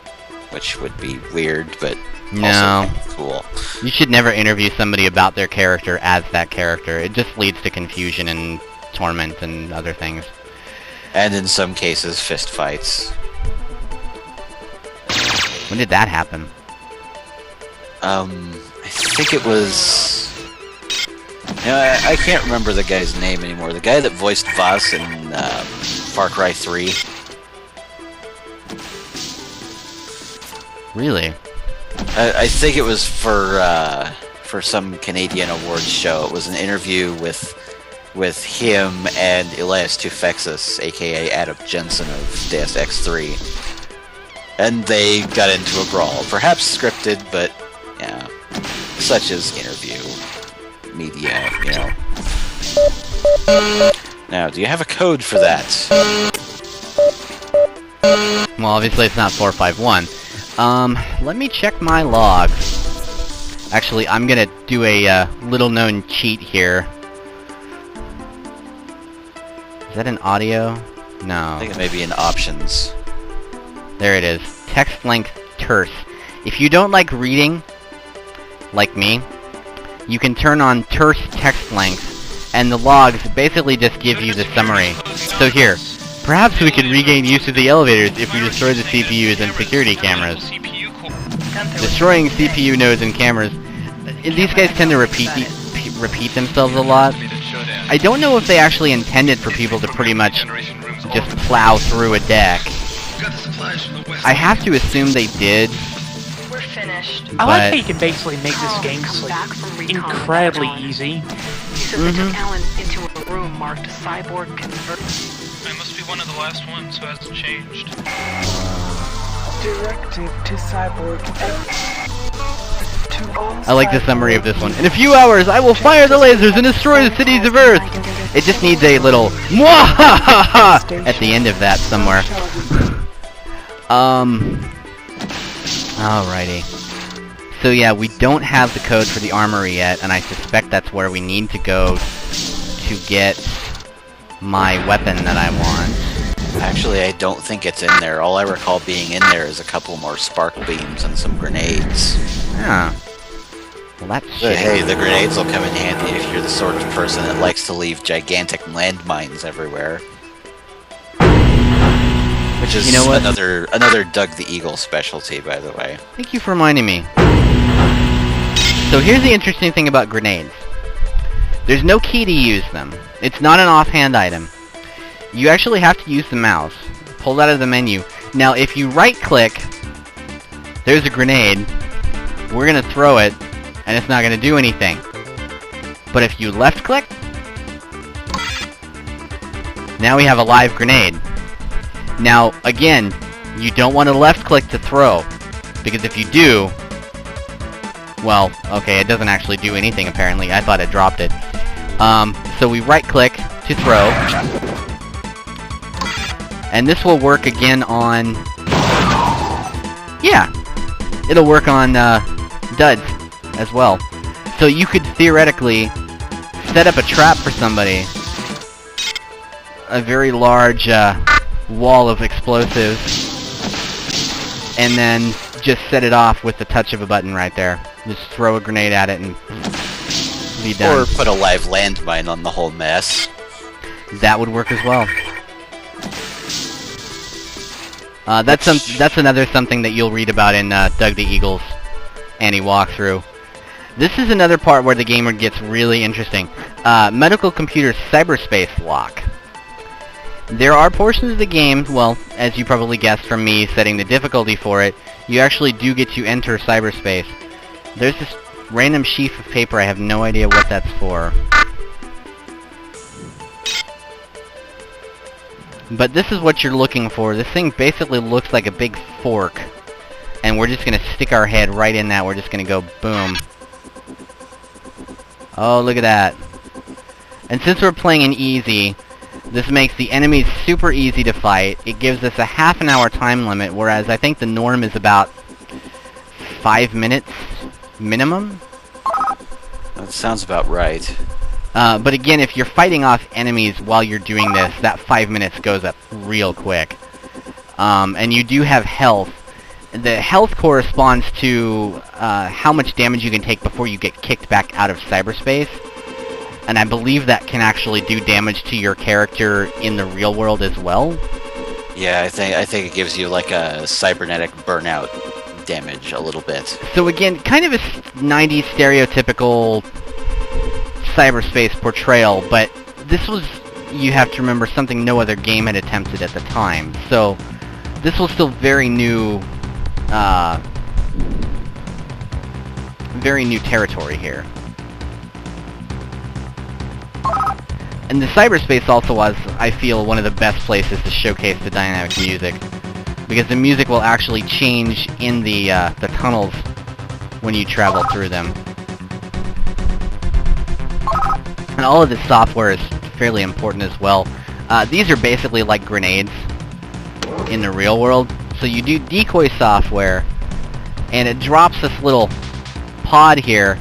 S2: Which would be weird, but also cool.
S1: You should never interview somebody about their character as that character. It just leads to confusion and torment and other things.
S2: And in some cases, fistfights.
S1: When did that happen?
S2: I think it was... You know, I can't remember the guy's name anymore. The guy that voiced Voss in Far Cry 3.
S1: Really?
S2: I think it was for some Canadian awards show. It was an interview with him and Elias Tufexis, aka Adam Jensen of Deus Ex 3. And they got into a brawl. Perhaps scripted, but yeah. Such as interview media, you know. Now, do you have a code for that?
S1: Well, obviously it's not 451. Let me check my logs. Actually, I'm gonna do a little-known cheat here. Is that an audio? No.
S2: I think it may be in options.
S1: There it is. Text length terse. If you don't like reading, like me, you can turn on terse text length, and the logs basically just give you the summary. So here, perhaps we could regain use of the elevators if we destroy the CPUs and security cameras. Destroying CPU nodes and cameras. These guys tend to repeat themselves a lot. I don't know if they actually intended for people to pretty much just plow through a deck. I have to assume they did.
S6: We're finished.
S3: I like how you can basically make this game incredibly easy.
S6: You said they took Alan into a room marked Cyborg Convert. I must be one of the last ones who hasn't changed.
S5: Directive to Cyborg to all
S1: I like the summary of this one. In a few hours, I will fire the lasers and destroy the cities of Earth! It just needs a little mwahaha at the end of that somewhere. Alrighty. So yeah, we don't have the code for the armory yet, and I suspect that's where we need to go to get my weapon that I want.
S2: Actually, I don't think it's in there. All I recall being in there is a couple more spark beams and some grenades.
S1: Ah. Well, that's
S2: But
S1: shitty.
S2: hey, the grenades will come in handy if you're the sort of person that likes to leave gigantic landmines everywhere. Which is
S1: You know what?
S2: another Doug the Eagle specialty, by the way.
S1: Thank you for reminding me. So here's the interesting thing about grenades. There's no key to use them. It's not an offhand item. You actually have to use the mouse. Pull that out of the menu. Now, if you right-click, there's a grenade. We're gonna throw it, and it's not gonna do anything. But if you left-click, now we have a live grenade. Now, again, you don't want to left-click to throw, because if you do, well, okay, it doesn't actually do anything, apparently. I thought it dropped it. So we right-click to throw, And this will work again on... Yeah, it'll work on duds as well. So you could theoretically set up a trap for somebody. A very large wall of explosives. And then just set it off with the touch of a button right there. Just throw a grenade at it and be done.
S2: Or put a live landmine on the whole mess.
S1: That would work as well. That's another something that you'll read about in Doug the Eagle's anti-walkthrough. This is another part where the gamer gets really interesting. Medical computer cyberspace lock. There are portions of the game, well, as you probably guessed from me setting the difficulty for it, you actually do get to enter cyberspace. There's this random sheaf of paper, I have no idea what that's for. But this is what you're looking for. This thing basically looks like a big fork. And we're just gonna stick our head right in that. We're just gonna go boom. Oh, look at that. And since we're playing in easy, this makes the enemies super easy to fight. It gives us a half an hour time limit, whereas I think the norm is about 5 minutes minimum.
S2: That sounds about right.
S1: But again, if you're fighting off enemies while you're doing this, that 5 minutes goes up real quick. And you do have health. The health corresponds to how much damage you can take before you get kicked back out of cyberspace. And I believe that can actually do damage to your character in the real world as well.
S2: Yeah, I think it gives you like a cybernetic burnout damage a little bit.
S1: So again, kind of a 90s stereotypical cyberspace portrayal, but this was, you have to remember, something no other game had attempted at the time. So this was still very new territory here. And the cyberspace also was, I feel, one of the best places to showcase the dynamic music, because the music will actually change in the tunnels when you travel through them. And all of this software is fairly important as well. These are basically like grenades in the real world. So you do decoy software, and it drops this little pod here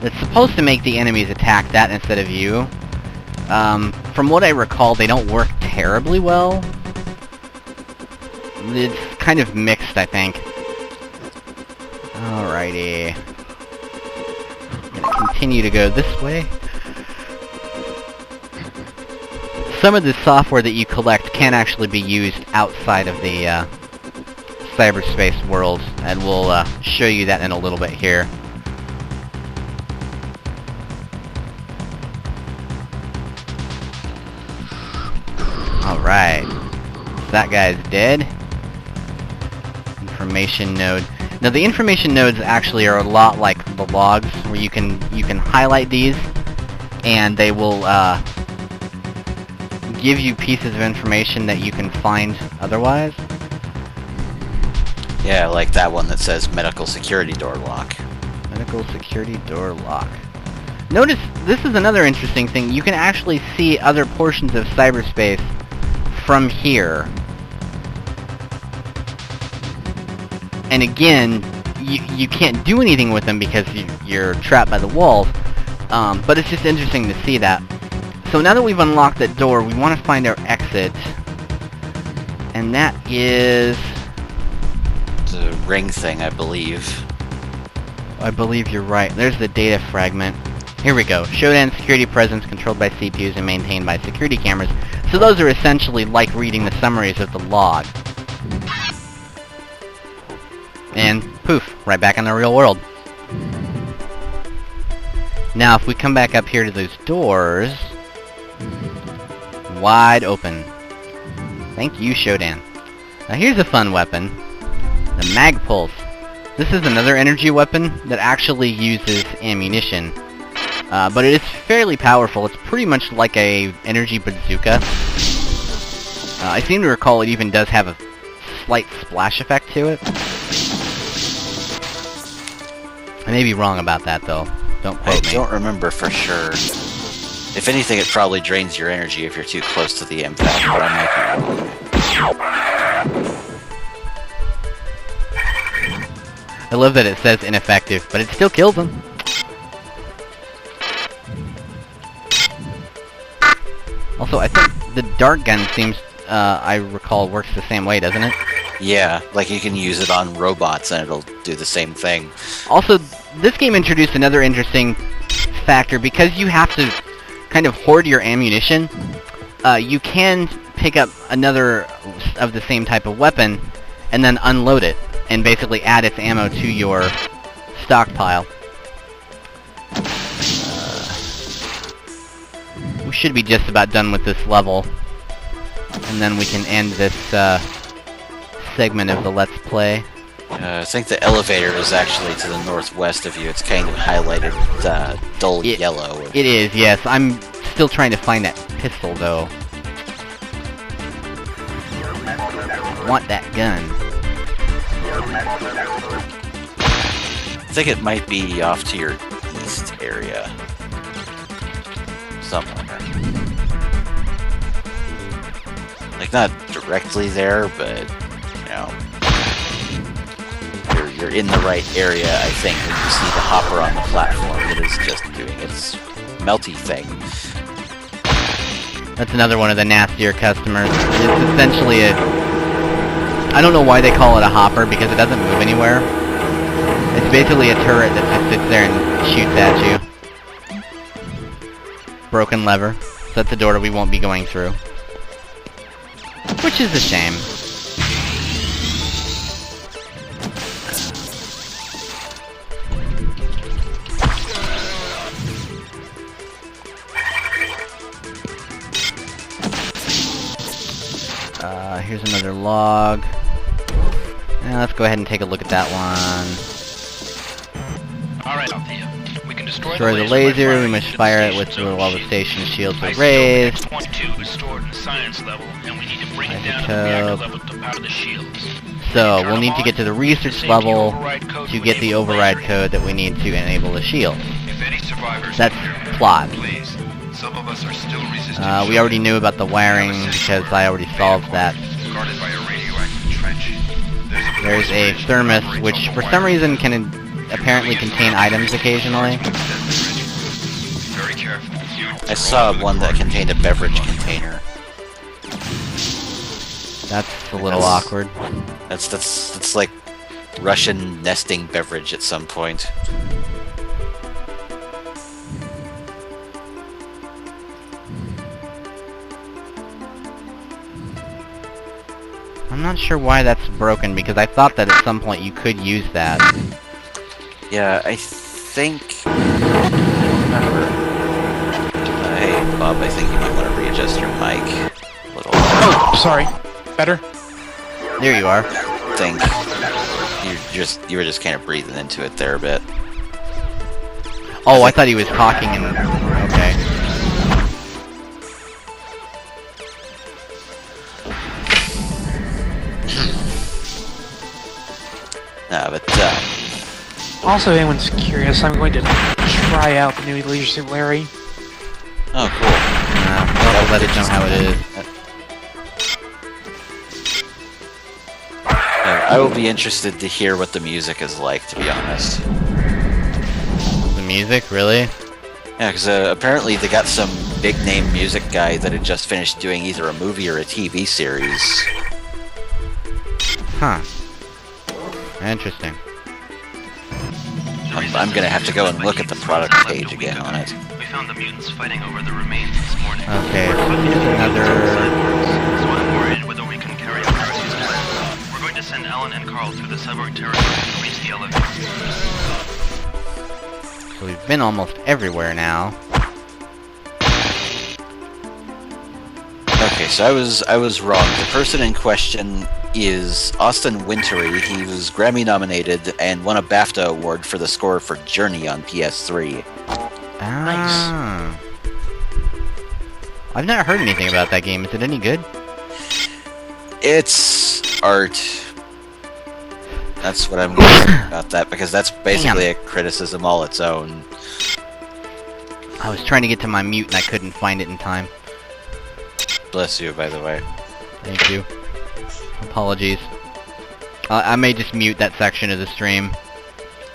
S1: that's supposed to make the enemies attack that instead of you. From what I recall, they don't work terribly well. It's kind of mixed, I think. Alrighty. I'm gonna continue to go this way. Some of the software that you collect can actually be used outside of the cyberspace world, and we'll show you that in a little bit here. Alright. That guy's dead. Information node. Now the information nodes actually are a lot like the logs, where you can highlight these, and they will give you pieces of information that you can find otherwise.
S2: Yeah, like that one that says medical security door lock.
S1: Medical security door lock. Notice, this is another interesting thing. You can actually see other portions of cyberspace from here. And again, you can't do anything with them because you're trapped by the walls. But it's just interesting to see that. So now that we've unlocked that door, we want to find our exit. And that is...
S2: the ring thing, I believe.
S1: I believe you're right. There's the data fragment. Here we go. Shodan security presence controlled by CPUs and maintained by security cameras. So those are essentially like reading the summaries of the log. And poof, right back in the real world. Now if we come back up here to those doors, wide open. Thank you, Shodan. Now here's a fun weapon. The Mag Pulse. This is another energy weapon that actually uses ammunition. But it is fairly powerful. It's pretty much like a energy bazooka. I seem to recall it even does have a slight splash effect to it. I may be wrong about that though. Don't quote me.
S2: I don't remember for sure. If anything, it probably drains your energy if you're too close to the impact, but I might be wrong.
S1: I love that it says ineffective, but it still kills them. Also, I think the dart gun seems, I recall, works the same way, doesn't it?
S2: Yeah, like you can use it on robots and it'll do the same thing.
S1: Also, this game introduced another interesting factor. Because you have to kind of hoard your ammunition, you can pick up another of the same type of weapon and then unload it and basically add its ammo to your stockpile. We should be just about done with this level, and then we can end this segment of the Let's Play.
S2: I think the elevator is actually to the northwest of you. It's kind of highlighted dull yellow.
S1: It is, yes. I'm still trying to find that pistol, though. Want that gun.
S2: I think it might be off to your east area. Somewhere. Like, not directly there, but, you know, you're in the right area, I think, when you see the hopper on the platform that is just doing its melty thing.
S1: That's another one of the nastier customers. It's essentially a... I don't know why they call it a hopper, because it doesn't move anywhere. It's basically a turret that just sits there and shoots at you. Broken lever. So that's a door that we won't be going through. Which is a shame. Here's another log. Now let's go ahead and take a look at that one.
S8: Alright, Althea. We can destroy
S1: the laser. We must fire it with while the station shields are raised.
S8: Point 2 is stored in the science level, and we need to bring it down to the reactor level to power the shields.
S1: So we'll need to get to the research level to get the override code that we need to enable the shield. That's plot. We already knew about the wiring because I already solved that. There's a thermos which for some reason can apparently contain items occasionally.
S2: I saw one that contained a beverage container.
S1: That's a little awkward.
S2: That's like Russian nesting beverage at some point.
S1: I'm not sure why that's broken, because I thought that at some point you could use that.
S2: Yeah, I think... hey, Bob, I think you might want to readjust your mic a little.
S3: Oh, sorry. Better?
S2: There you are. I think you were just kind of breathing into it there a bit.
S1: Oh, I thought he was talking and... okay.
S2: No, but,
S3: Also, if anyone's curious, I'm going to try out the new Leisure Suit Larry.
S2: oh, cool.
S1: I'll let it know how it is.
S2: I will be interested to hear what the music is like, to be honest.
S1: The music? Really?
S2: Yeah, because apparently they got some big-name music guy that had just finished doing either a movie or a TV series.
S1: Huh. Interesting.
S2: I'm gonna have to go and look at the product page again on it.
S8: We found the mutants fighting over the remains this morning.
S1: Okay, another...
S8: So I'm worried whether we can carry out Percy's plan. We're going to send Alan and Carl through the cyborg territory to reach the elevator.
S1: So we've been almost everywhere now.
S2: Okay, so I was wrong. The person in question is Austin Wintory. He was Grammy nominated and won a BAFTA award for the score for Journey on PS3.
S1: Ah. I've not heard anything about that game. Is it any good?
S2: It's art. That's what I'm going to say about that, because that's basically a criticism all its own.
S1: I was trying to get to my mute and I couldn't find it in time.
S2: Bless you, by the way.
S1: Thank you. Apologies. I may just mute that section of the stream.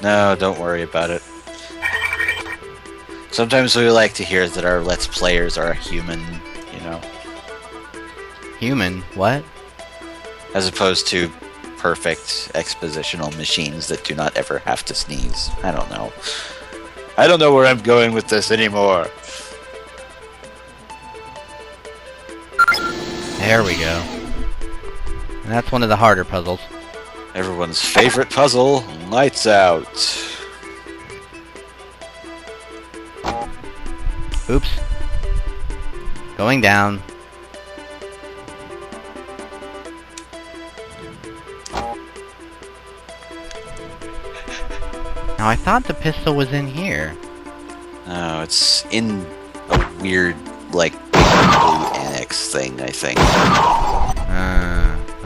S2: No, don't worry about it. Sometimes we like to hear that our Let's Players are human, you know.
S1: Human? What?
S2: As opposed to perfect expositional machines that do not ever have to sneeze. I don't know. I don't know where I'm going with this anymore.
S1: There we go. And that's one of the harder puzzles.
S2: Everyone's favorite puzzle, Lights Out.
S1: Oops. Going down. Now I thought the pistol was in here.
S2: No, it's in a weird, like, blue annex thing, I think.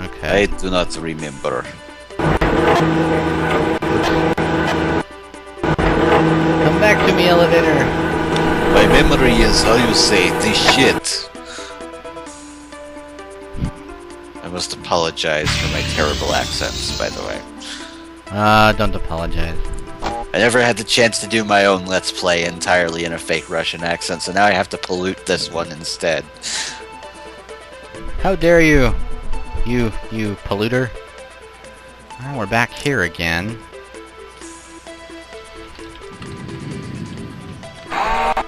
S1: Okay.
S2: I do not remember.
S1: Come back to me, elevator.
S2: My memory is, how you say, the shit. I must apologize for my terrible accents, by the way.
S1: Don't apologize.
S2: I never had the chance to do my own Let's Play entirely in a fake Russian accent, so now I have to pollute this one instead.
S1: How dare you? You polluter. Well, we're back here again. I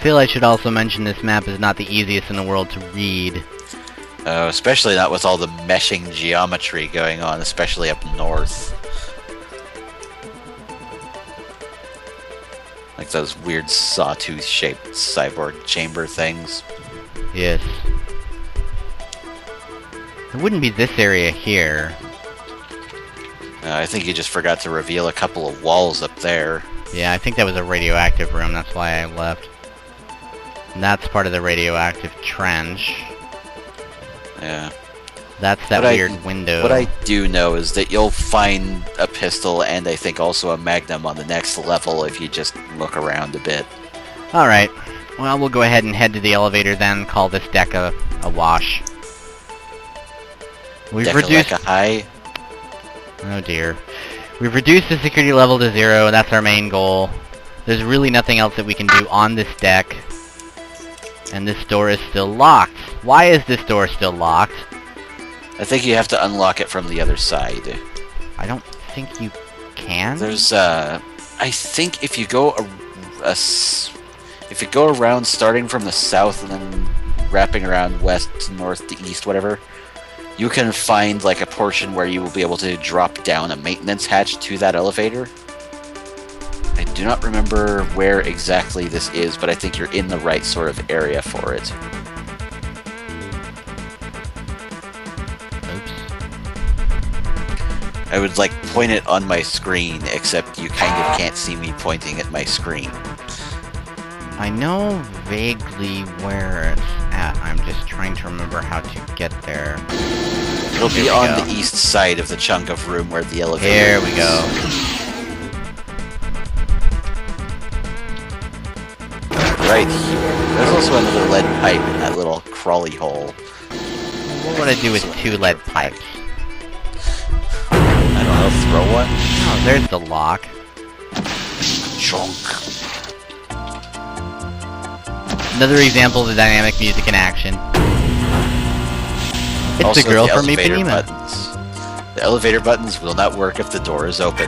S1: feel I should also mention this map is not the easiest in the world to read.
S2: Especially not with all the meshing geometry going on, especially up north. Like those weird sawtooth-shaped cyborg chamber things.
S1: Yes. It wouldn't be this area here.
S2: I think you just forgot to reveal a couple of walls up there.
S1: Yeah, I think that was a radioactive room, that's why I left. And that's part of the radioactive trench.
S2: Yeah.
S1: That's that weird window.
S2: What I do know is that you'll find a pistol and I think also a magnum on the next level if you just look around a bit.
S1: Alright. Well, we'll go ahead and head to the elevator then, call this deck a wash. We've reduced...
S2: high.
S1: Oh dear. We've reduced the security level to 0, and that's our main goal. There's really nothing else that we can do on this deck. And this door is still locked. Why is this door still locked?
S2: I think you have to unlock it from the other side.
S1: I don't think you can.
S2: There's I think if you go around starting from the south and then wrapping around west to north to east, whatever, you can find like a portion where you will be able to drop down a maintenance hatch to that elevator. I do not remember where exactly this is, but I think you're in the right sort of area for it. I would like point it on my screen, except you kind of can't see me pointing at my screen.
S1: I know vaguely where it's at. I'm just trying to remember how to get there.
S2: It'll be on the east side of the chunk of room where the elevator is.
S1: Here we go.
S2: Right here. There's also another lead pipe in that little crawly hole.
S1: What would I do with 2 lead pipes?
S2: I don't know, throw one?
S1: Oh, there's the lock.
S2: Chunk.
S1: Another example of the dynamic music in action. It's
S2: also,
S1: the girl from
S2: elevator
S1: Ipanema.
S2: buttons. The elevator buttons will not work if the door is open.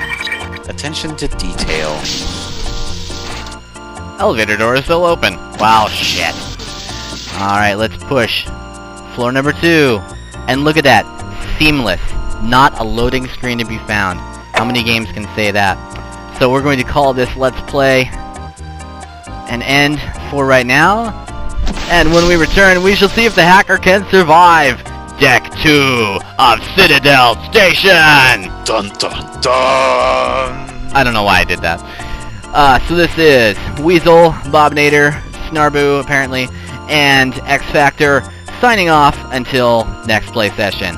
S2: Attention to detail.
S1: Elevator door is still open. Wow, shit. Alright, let's push. Floor number 2. And look at that. Seamless. Not a loading screen to be found. How many games can say that? So we're going to call this Let's Play an end for right now. And when we return, we shall see if the hacker can survive. Deck 2 of Citadel Station!
S2: Dun dun dun!
S1: I don't know why I did that. So this is Weasel, Bobinator, Snarbu, apparently, and EksFaktr signing off until next play session.